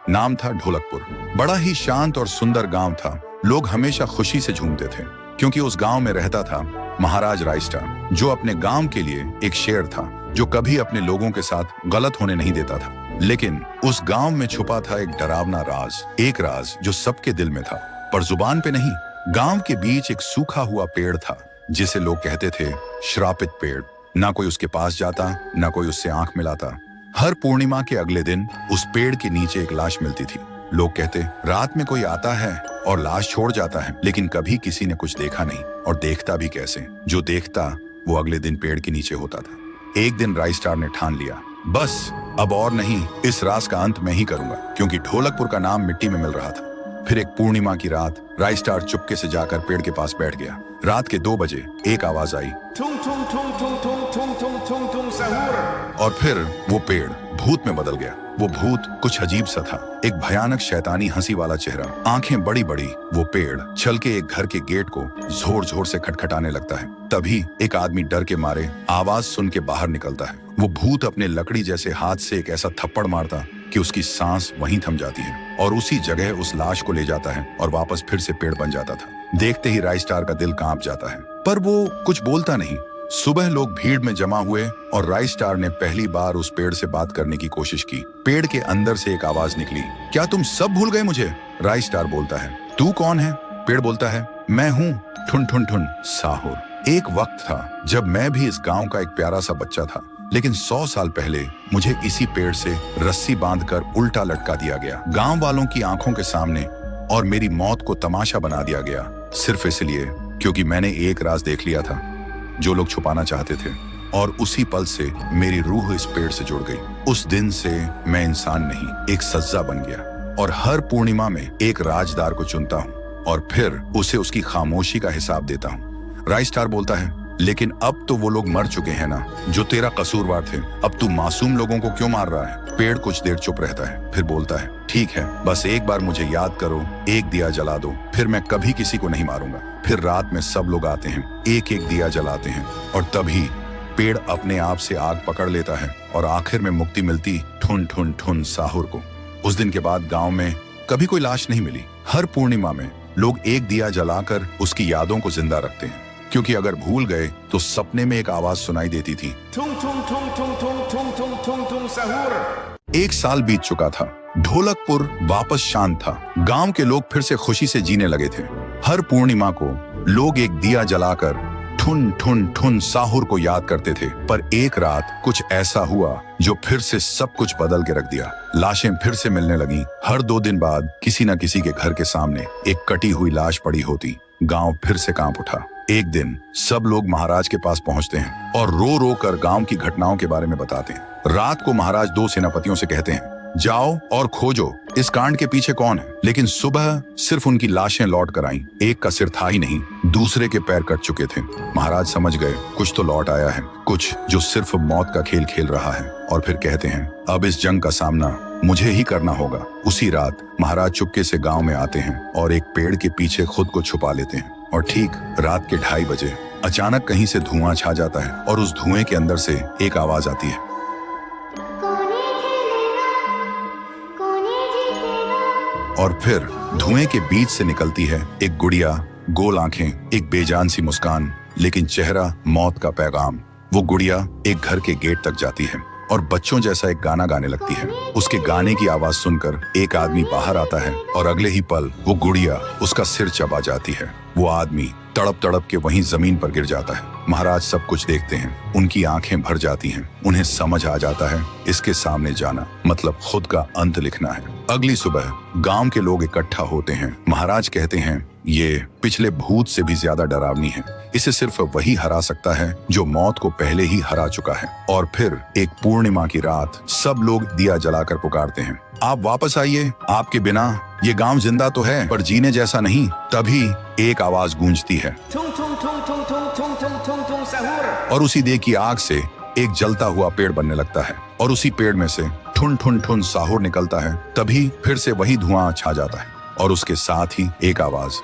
नाम था ढोलकपुर। बड़ा ही शांत और सुंदर गांव था। लोग हमेशा खुशी से झूमते थे क्योंकि उस गांव में रहता था महाराज रायस्टार, जो अपने गांव के लिए एक शेर था जो कभी अपने लोगों के साथ गलत होने नहीं देता था। लेकिन उस गांव में छुपा था एक डरावना राज, एक राज जो सबके दिल में था पर जुबान पे नहीं। गांव के बीच एक सूखा हुआ पेड़ था जिसे लोग कहते थे श्रापित पेड़। ना कोई उसके पास जाता, ना कोई उससे आंख मिलाता। हर पूर्णिमा के अगले दिन उस पेड़ के नीचे एक लाश मिलती थी। लोग कहते रात में कोई आता है और लाश छोड़ जाता है, लेकिन कभी किसी ने कुछ देखा नहीं और देखता भी कैसे। जो देखता वो अगले दिन पेड़ के नीचे होता था। एक दिन रायस्टार ने ठान लिया, बस अब और नहीं, इस राज का अंत मैं ही करूंगा, क्योंकि ढोलकपुर का नाम मिट्टी में मिल रहा था। फिर एक पूर्णिमा की रात रायस्टार चुपके से जाकर पेड़ के पास बैठ गया। रात के 2 बजे एक आवाज आई, थुम थुम थुम थुम थुम थुम थुम थुम थुम सहूर। और फिर वो पेड़ भूत में बदल गया। वो भूत कुछ अजीब सा था, एक भयानक शैतानी हंसी वाला चेहरा, आंखें बड़ी बड़ी। वो पेड़ चल के एक घर के गेट को जोर जोर से खटखटाने लगता है। तभी एक आदमी डर के मारे आवाज सुन के बाहर निकलता है। वो भूत अपने लकड़ी जैसे हाथ से एक ऐसा थप्पड़ मारता कि उसकी सांस वहीं थम जाती है और उसी जगह उस लाश को ले जाता है और वापस फिर से पेड़ बन जाता था। देखते ही रायस्टार का दिल कांप जाता है, पर वो कुछ बोलता नहीं। सुबह लोग भीड़ में जमा हुए और रायस्टार ने पहली बार उस पेड़ से बात करने की कोशिश की। पेड़ के अंदर से एक आवाज निकली, क्या तुम सब भूल गए मुझे? रायस्टार बोलता है, तू कौन है? पेड़ बोलता है, मैं हूँ ठुन ठुन ठुन साहुर। एक वक्त था जब मैं भी इस गांव का एक प्यारा सा बच्चा था, लेकिन 100 साल पहले मुझे इसी पेड़ से रस्सी बांधकर उल्टा लटका दिया गया, गांव वालों की आंखों के सामने, और मेरी मौत को तमाशा बना दिया गया, सिर्फ इसलिए क्योंकि मैंने एक राज देख लिया था जो लोग छुपाना चाहते थे। और उसी पल से मेरी रूह इस पेड़ से जुड़ गई। उस दिन से मैं इंसान नहीं, एक सज्जा बन गया और हर पूर्णिमा में एक राजदार को चुनता हूँ और फिर उसे उसकी खामोशी का हिसाब देता हूँ। रायस्टार बोलता है, लेकिन अब तो वो लोग मर चुके हैं ना जो तेरा कसूरवार थे। अब तू मासूम लोगों को क्यों मार रहा है? पेड़ कुछ देर चुप रहता है, फिर बोलता है, ठीक है, बस एक बार मुझे याद करो, एक दिया जला दो, फिर मैं कभी किसी को नहीं मारूंगा। फिर रात में सब लोग आते हैं, एक एक दिया जलाते हैं और तभी पेड़ अपने आप से आग पकड़ लेता है और आखिर में मुक्ति मिलती ठुन ठुन ठुन साहुर को। उस दिन के बाद गांव में कभी कोई लाश नहीं मिली। हर पूर्णिमा में लोग एक दिया जलाकर उसकी यादों को जिंदा रखते हैं, क्योंकि अगर भूल गए तो सपने में एक आवाज सुनाई देती थी, थुम थुम थुम थुम थुम थुम थुम थुम थुम सहूर। 1 साल बीत चुका था। ढोलकपुर वापस शांत था। गांव के लोग फिर से खुशी से जीने लगे थे। हर पूर्णिमा को लोग एक दिया जलाकर ठुन ठुन ठुन साहुर को याद करते थे। पर एक रात कुछ ऐसा हुआ जो फिर से सब कुछ बदल के रख दिया। लाशें फिर से मिलने लगी। हर 2 दिन बाद किसी न किसी के घर के सामने एक कटी हुई लाश पड़ी होती। गांव फिर से कांप उठा। एक दिन सब लोग महाराज के पास पहुंचते हैं और रो रो कर गांव की घटनाओं के बारे में बताते हैं। रात को महाराज 2 सेनापतियों से कहते हैं, जाओ और खोजो इस कांड के पीछे कौन है। लेकिन सुबह सिर्फ उनकी लाशें लौट कर आईं। एक का सिर था ही नहीं, दूसरे के पैर कट चुके थे। महाराज समझ गए कुछ तो लौट आया है, कुछ जो सिर्फ मौत का खेल खेल रहा है। और फिर कहते हैं, अब इस जंग का सामना मुझे ही करना होगा। उसी रात महाराज चुपके से गांव में आते हैं और एक पेड़ के पीछे खुद को छुपा लेते हैं। और ठीक रात के 2:30 बजे अचानक कहीं से धुआं छा जाता है और उस धुएं के अंदर से एक आवाज आती है, और फिर धुएं के बीच से निकलती है एक गुड़िया, गोल आंखें, एक बेजान सी मुस्कान, लेकिन चेहरा मौत का पैगाम। वो गुड़िया एक घर के गेट तक जाती है और बच्चों जैसा एक गाना गाने लगती है। उसके गाने की आवाज सुनकर एक आदमी बाहर आता है और अगले ही पल वो गुड़िया उसका सिर चबा जाती है। वो आदमी तड़प तड़प के वहीं जमीन पर गिर जाता है। महाराज सब कुछ देखते हैं, उनकी आंखें भर जाती हैं। उन्हें समझ आ जाता है इसके सामने जाना मतलब खुद का अंत लिखना है। अगली सुबह गांव के लोग इकट्ठा होते हैं। महाराज कहते हैं, ये पिछले भूत से भी ज्यादा डरावनी है। इसे सिर्फ वही हरा सकता है जो मौत को पहले ही हरा चुका है। और फिर एक पूर्णिमा की रात सब लोग दिया जलाकर पुकारते हैं, आप वापस आइए, आपके बिना ये गांव जिंदा तो है पर जीने जैसा नहीं। तभी एक आवाज गूंजती है, थुम थुम थुम थुम थुम थुम थुम थुम थुम सहूर। और उसी देह की आग से एक जलता हुआ पेड़ बनने लगता है और उसी पेड़ में से ठुन ठुन ठुन साहुर निकलता है। तभी फिर से वही धुआं छा जाता है और उसके साथ ही एक आवाज।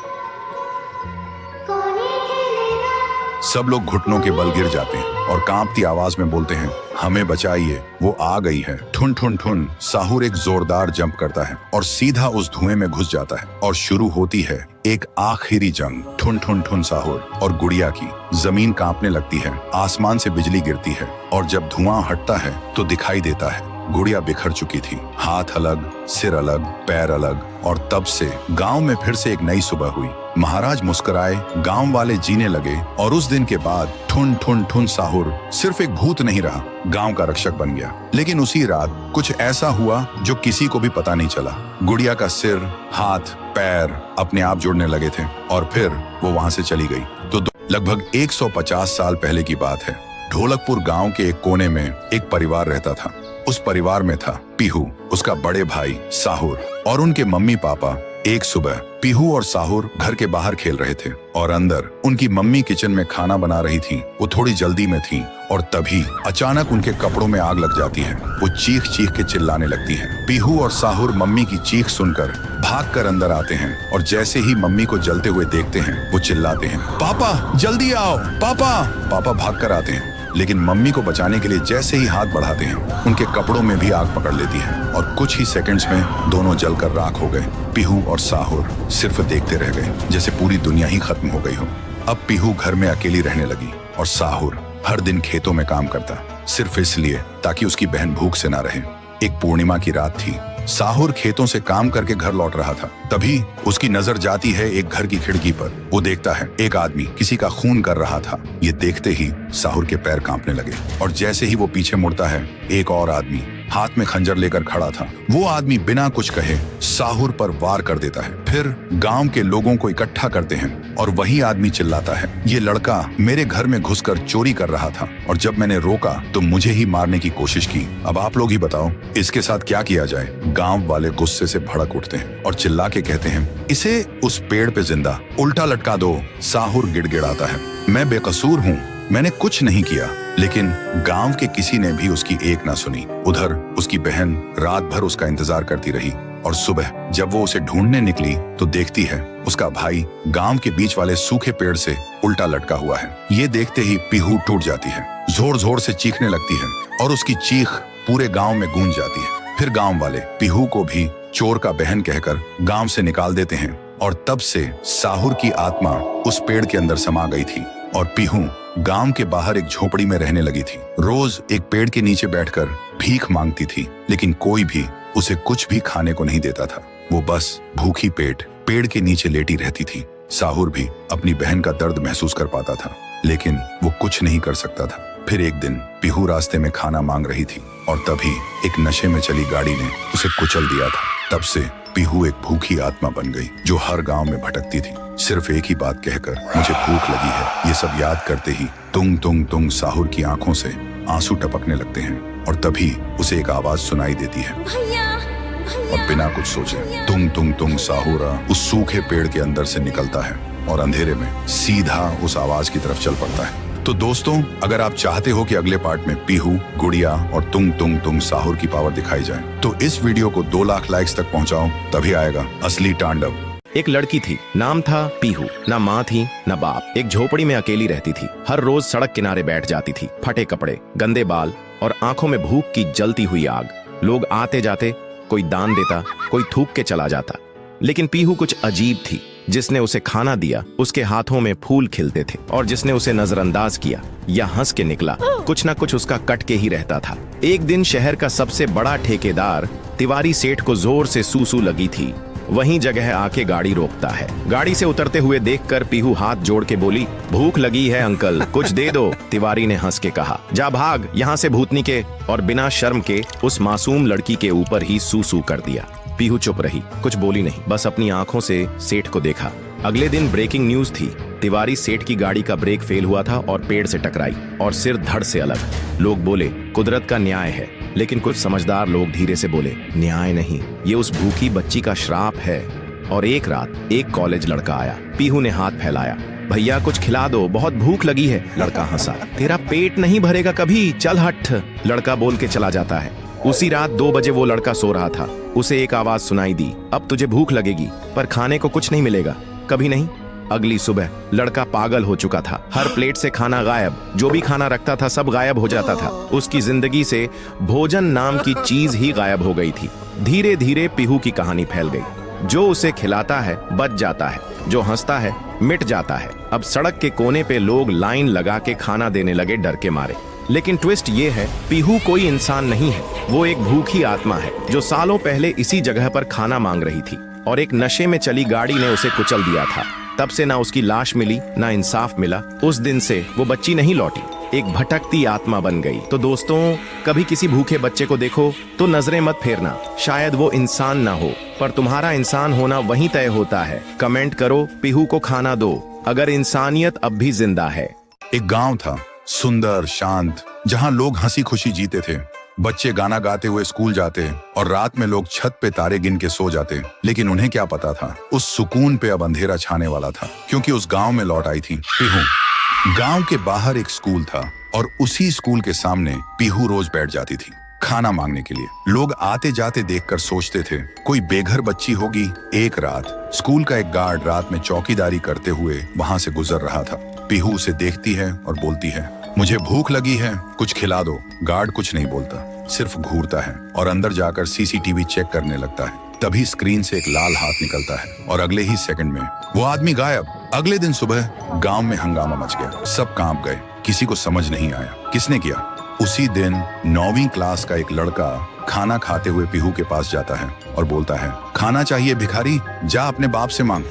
सब लोग घुटनों के बल गिर जाते हैं और कांपती आवाज में बोलते हैं, हमें बचाइए, वो आ गई है। ठुन ठुन ठुन साहुर एक जोरदार जंप करता है और सीधा उस धुएं में घुस जाता है और शुरू होती है एक आखिरी जंग। ठुन ठुन ठुन साहुर और गुड़िया की। जमीन कांपने लगती है, आसमान से बिजली गिरती है और जब धुआं हटता है तो दिखाई देता है गुड़िया बिखर चुकी थी। हाथ अलग, सिर अलग, पैर अलग। और तब से गांव में फिर से एक नई सुबह हुई। महाराज मुस्कुराए, गांव वाले जीने लगे और उस दिन के बाद ठुन ठुन ठुन साहुर सिर्फ एक भूत नहीं रहा, गांव का रक्षक बन गया। लेकिन उसी रात कुछ ऐसा हुआ जो किसी को भी पता नहीं चला। गुड़िया का सिर, हाथ, पैर अपने आप जुड़ने लगे थे और फिर वो वहां से चली गई। तो लगभग 150 साल पहले की बात है। ढोलकपुर गांव के एक कोने में एक परिवार रहता था। उस परिवार में था पीहू, उसका बड़े भाई साहुर और उनके मम्मी पापा। एक सुबह पीहू और साहुर घर के बाहर खेल रहे थे और अंदर उनकी मम्मी किचन में खाना बना रही थी। वो थोड़ी जल्दी में थी और तभी अचानक उनके कपड़ों में आग लग जाती है। वो चीख चीख के चिल्लाने लगती हैं। पीहू और साहुर मम्मी की चीख सुनकर भागकर अंदर आते हैं और जैसे ही मम्मी को जलते हुए देखते हैं वो चिल्लाते हैं, पापा जल्दी आओ, पापा। पापा भागकर आते हैं लेकिन मम्मी को बचाने के लिए जैसे ही हाथ बढ़ाते हैं उनके कपड़ों में भी आग पकड़ लेती है और कुछ ही सेकंड्स में दोनों जलकर राख हो गए। पीहू और साहुर सिर्फ देखते रह गए, जैसे पूरी दुनिया ही खत्म हो गई हो। अब पीहू घर में अकेली रहने लगी और साहुर हर दिन खेतों में काम करता, सिर्फ इसलिए ताकि उसकी बहन भूख से ना रहे। एक पूर्णिमा की रात थी। साहुर खेतों से काम करके घर लौट रहा था। तभी उसकी नजर जाती है एक घर की खिड़की पर। वो देखता है एक आदमी किसी का खून कर रहा था। ये देखते ही साहुर के पैर कांपने लगे और जैसे ही वो पीछे मुड़ता है एक और आदमी हाथ में खंजर लेकर खड़ा था। वो आदमी बिना कुछ कहे साहुर पर वार कर देता है। फिर गांव के लोगों को इकट्ठा करते हैं और वही आदमी चिल्लाता है, ये लड़का मेरे घर में घुसकर चोरी कर रहा था और जब मैंने रोका तो मुझे ही मारने की कोशिश की। अब आप लोग ही बताओ इसके साथ क्या किया जाए। गांव वाले गुस्से से भड़क उठते हैं और चिल्ला के कहते हैं, इसे उस पेड़ पे जिंदा उल्टा लटका दो। साहुर गिड़गिड़ाता है, मैं बेकसूर हूँ, मैंने कुछ नहीं किया। लेकिन गांव के किसी ने भी उसकी एक ना सुनी। उधर उसकी बहन रात भर उसका इंतजार करती रही और सुबह जब वो उसे ढूंढने निकली तो देखती है उसका भाई गांव के बीच वाले सूखे पेड़ से उल्टा लटका हुआ है। ये देखते ही पीहू टूट जाती है, जोर जोर से चीखने लगती है और उसकी चीख पूरे गांव में गूंज जाती है। फिर गांव वाले पीहू को भी चोर का बहन कहकर गांव से निकाल देते हैं और तब से साहुर की आत्मा उस पेड़ के अंदर समा गई थी और पीहू गांव के बाहर एक झोपड़ी में रहने लगी थी। रोज एक पेड़ के नीचे बैठकर भीख मांगती थी लेकिन कोई भी उसे कुछ भी खाने को नहीं देता था। वो बस भूखी पेट पेड़ के नीचे लेटी रहती थी। साहुर भी अपनी बहन का दर्द महसूस कर पाता था लेकिन वो कुछ नहीं कर सकता था। फिर एक दिन पीहू रास्ते में खाना मांग रही थी और तभी एक नशे में चली गाड़ी ने उसे कुचल दिया था। तब से पीहू एक भूखी आत्मा बन गई जो हर गांव में भटकती थी, सिर्फ एक ही बात कहकर, मुझे भूख लगी है। ये सब याद करते ही तुंग तुंग तुंग साहुर की आंखों से आंसू टपकने लगते हैं और तभी उसे एक आवाज सुनाई देती है और बिना कुछ सोचे तुंग तुंग तुंग साहुरा उस सूखे पेड़ के अंदर से निकलता है और अंधेरे में सीधा उस आवाज की तरफ चल पड़ता है। तो दोस्तों, अगर आप चाहते हो कि अगले पार्ट में पीहू, गुड़िया और तुंग तुंग तुंग साहुर की पावर दिखाई जाए तो इस वीडियो को 2 लाख लाइक्स तक पहुंचाओ, तभी आएगा असली तांडव। एक लड़की थी, नाम था पीहू। ना माँ थी ना बाप। एक झोपड़ी में अकेली रहती थी। हर रोज सड़क किनारे बैठ जाती थी। फटे कपड़े, गंदे बाल और आंखों में भूख की जलती हुई आग। लोग आते जाते, कोई दान देता, कोई थूक के चला जाता। लेकिन पीहू कुछ अजीब थी। जिसने उसे खाना दिया उसके हाथों में फूल खिलते थे और जिसने उसे नजरअंदाज किया या हंस के निकला, कुछ ना कुछ उसका कट के ही रहता था। एक दिन शहर का सबसे बड़ा ठेकेदार तिवारी सेठ को जोर से सूसू लगी थी। वहीं जगह आके गाड़ी रोकता है। गाड़ी से उतरते हुए देखकर पीहू हाथ जोड़ के बोली, भूख लगी है अंकल, कुछ दे दो। तिवारी ने हंस के कहा, जा भाग यहाँ से भूतनी के, और बिना शर्म के उस मासूम लड़की के ऊपर ही सूसू कर दिया। पीहू चुप रही, कुछ बोली नहीं, बस अपनी आंखों से सेठ को देखा। अगले दिन ब्रेकिंग न्यूज थी। तिवारी सेठ की गाड़ी का ब्रेक फेल हुआ था और पेड़ से टकराई और सिर धड़ से अलग। लोग बोले कुदरत का न्याय है, लेकिन कुछ समझदार लोग धीरे से बोले, न्याय नहीं, ये उस भूखी बच्ची का श्राप है। और एक रात एक कॉलेज लड़का आया। पीहू ने हाथ फैलाया, भैया कुछ खिला दो, बहुत भूख लगी है। लड़का हंसा, तेरा पेट नहीं भरेगा कभी, चल हट। लड़का बोल के चला जाता है। उसी रात 2 बजे वो लड़का सो रहा था। उसे एक आवाज सुनाई दी, अब तुझे भूख लगेगी पर खाने को कुछ नहीं मिलेगा। कभी नहीं, अगली सुबह लड़का पागल हो चुका था। हर प्लेट से खाना गायब, जो भी खाना रखता था सब गायब हो जाता था। उसकी जिंदगी से भोजन नाम की चीज ही गायब हो गई थी। धीरे धीरे पीहू की कहानी फैल गई। जो उसे खिलाता है बच जाता है, जो हंसता है मिट जाता है। अब सड़क के कोने पे लोग लाइन लगा के खाना देने लगे डर के मारे। लेकिन ट्विस्ट ये है, पीहू कोई इंसान नहीं है, वो एक भूखी आत्मा है जो सालों पहले इसी जगह पर खाना मांग रही थी और एक नशे में चली गाड़ी ने उसे कुचल दिया था। तब से ना उसकी लाश मिली ना इंसाफ मिला। उस दिन से वो बच्ची नहीं लौटी, एक भटकती आत्मा बन गई। तो दोस्तों, कभी किसी भूखे बच्चे को देखो तो नजरें मत फेरना। शायद वो इंसान ना हो, पर तुम्हारा इंसान होना वहीं तय होता है। कमेंट करो, पीहू को खाना दो अगर इंसानियत अब भी जिंदा है। एक गांव था, सुंदर शांत, जहां लोग हंसी खुशी जीते थे। बच्चे गाना गाते हुए स्कूल जाते और रात में लोग छत पे तारे गिन के सो जाते। लेकिन उन्हें क्या पता था, उस सुकून पे अब अंधेरा छाने वाला था, क्योंकि उस गांव में लौट आई थी पीहू। गांव के बाहर एक स्कूल था और उसी स्कूल के सामने पीहू रोज बैठ जाती थी खाना मांगने के लिए। लोग आते जाते देखकर सोचते थे कोई बेघर बच्ची होगी। एक रात स्कूल का एक गार्ड रात में चौकीदारी करते हुए वहां से गुजर रहा था। पीहू उसे देखती है और बोलती है, मुझे भूख लगी है, कुछ खिला दो। गार्ड कुछ नहीं बोलता, सिर्फ घूरता है और अंदर जाकर सीसीटीवी चेक करने लगता है। तभी स्क्रीन से एक लाल हाथ निकलता है और अगले ही सेकंड में वो आदमी गायब। अगले दिन सुबह गांव में हंगामा मच गया, सब कांप गए, किसी को समझ नहीं आया किसने किया। उसी दिन 9वीं क्लास का एक लड़का खाना खाते हुए पीहू के पास जाता है और बोलता है, खाना चाहिए भिखारी, जा अपने बाप से मांग,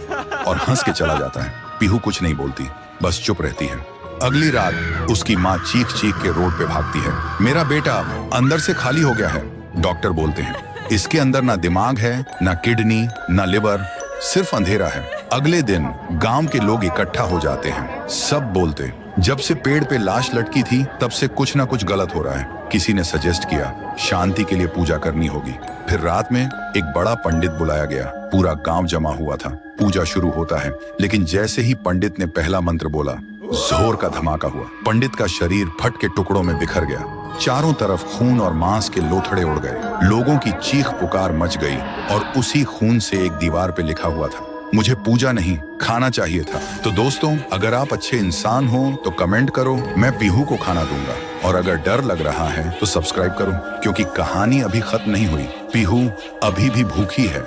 और हंस के चला जाता है। पीहू कुछ नहीं बोलती, बस चुप रहती है। अगली रात उसकी माँ चीख चीख के रोड पे भागती है, मेरा बेटा अंदर से खाली हो गया है। डॉक्टर बोलते हैं, इसके अंदर ना दिमाग है, ना किडनी, ना लिवर, सिर्फ अंधेरा है। अगले दिन गांव के लोग इकट्ठा हो जाते हैं। सब बोलते, जब से पेड़ पे लाश लटकी थी तब से कुछ ना कुछ गलत हो रहा है। किसी ने सजेस्ट किया शांति के लिए पूजा करनी होगी। फिर रात में एक बड़ा पंडित बुलाया गया। पूरा गांव जमा हुआ था। पूजा शुरू होता है, लेकिन जैसे ही पंडित ने पहला मंत्र बोला, जोर का धमाका हुआ। पंडित का शरीर फट के टुकड़ों में बिखर गया। चारों तरफ खून और मांस के लोथड़े उड़ गए। लोगों की चीख पुकार मच गई और उसी खून से एक दीवार पे लिखा हुआ था, मुझे पूजा नहीं खाना चाहिए था। तो दोस्तों, अगर आप अच्छे इंसान हो तो कमेंट करो, मैं पीहू को खाना दूंगा। और अगर डर लग रहा है तो सब्सक्राइब करो, क्योंकि कहानी अभी खत्म नहीं हुई। पीहू अभी भी भूखी है।